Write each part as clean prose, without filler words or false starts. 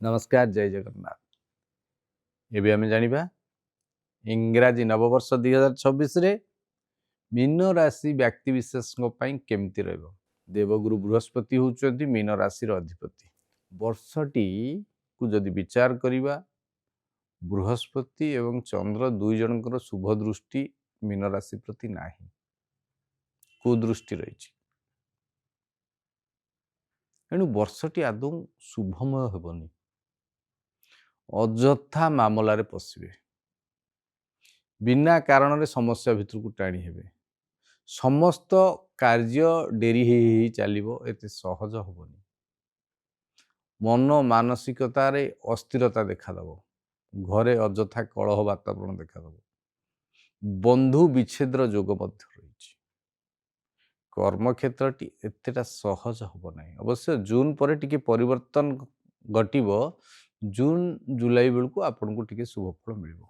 नमस्कार जय जगन्नाथ। एबे आमे जानिबा इंग्राजी नववर्ष 2026 रे मीन राशि व्यक्ति विशेष केमती रहइबो। देवगुरु बृहस्पति होउचंती मीन राशि अधिपति। वर्षटी को जदि विचार करिबा बृहस्पति एवं चंद्र दुई जनकर शुभ दृष्टि मीन राशि प्रति नाही, कुदृष्टि रही। एणु वर्षटी आदौ शुभमय हेबनी। अଯଥା मामलारे पशिबे, बिना कारण समस्या भितर को टाणी हेबे, समस्त कार्य डेरी ही चलिबो, एते सहज होबनी। मन मानसिकतार अस्थिरता देखादेव, घरे अଯଥା कलह वातावरण देखादेव, बंधु विच्छेदर जोग मध्य रही। कर्मक्षेत्रटी एतेटा सहज होब नहीं। अवश्य जून पर टिके परिवर्तन घटिबो। जून जुलाई बेल को आपन को टिके शुभ फल मिलिबो,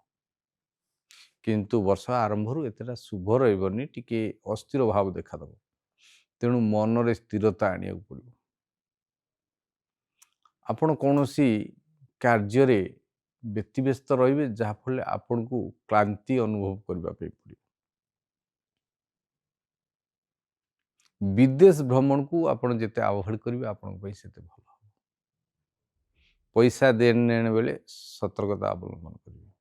किंतु वर्ष आरंभ रु एतेटा शुभ रहिबनी, टिके अस्थिर भाव देखादेव। तेणु मन रे स्थिरता आनिया पड़ो। आपण कौनसी कार्य रे व्यतिव्यस्त रहिबे जहाँफल आपण को क्लांति अनुभव करबा पे पड़ो। विदेश भ्रमण को आपण जेते अवॉइड करिवे आपण पई सेते भल। पैसा देन नेण बेले सतर्कता अवलंबन करिवे।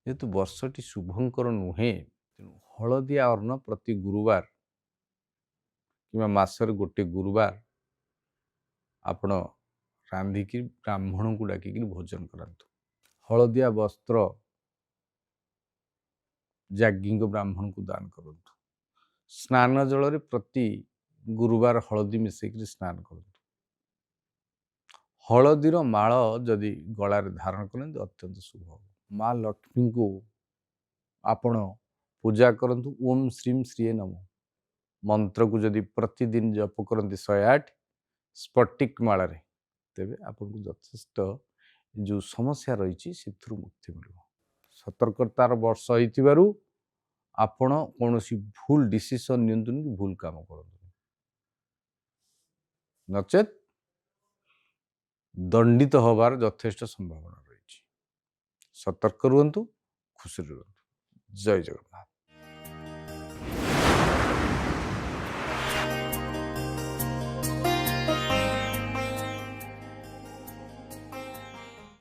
जेतु वर्षटी शुभंकर नुहे, तेणु हलदिया अर्ण प्रति गुरुवार कि मासर गोटे गुरुवार आपण रांधिकी ब्राह्मण को डाकिकी भोजन करंतु। हलदिया वस्त्र जाज्ञिक ब्राह्मण को दान करंतु। स्नान जल रे प्रति गुरुवार हलदी मिसेक स्नान करंतु। हलदीर माळ जदि गलार धारण करते अत्यंत शुभ। माँ लक्ष्मी को आपण पूजा करंतु। ओम श्रीम श्रीये नमः मंत्र को जदि प्रतिदिन जप करते 108 स्फटिक मालारे, तेबे आपन को यथेष्ट जो समस्या रही से मुक्ति मिल। सतर्कतार वर्ष होइतिबारु आपण कौनसी भूल डिसीजन नियंतुनी कि भूल काम करंतु, नचेत दंडित होबार यथेष्ट संभावना रही। सतर्क रुहंतु, खुशी रुहंतु। जय जगन्नाथ।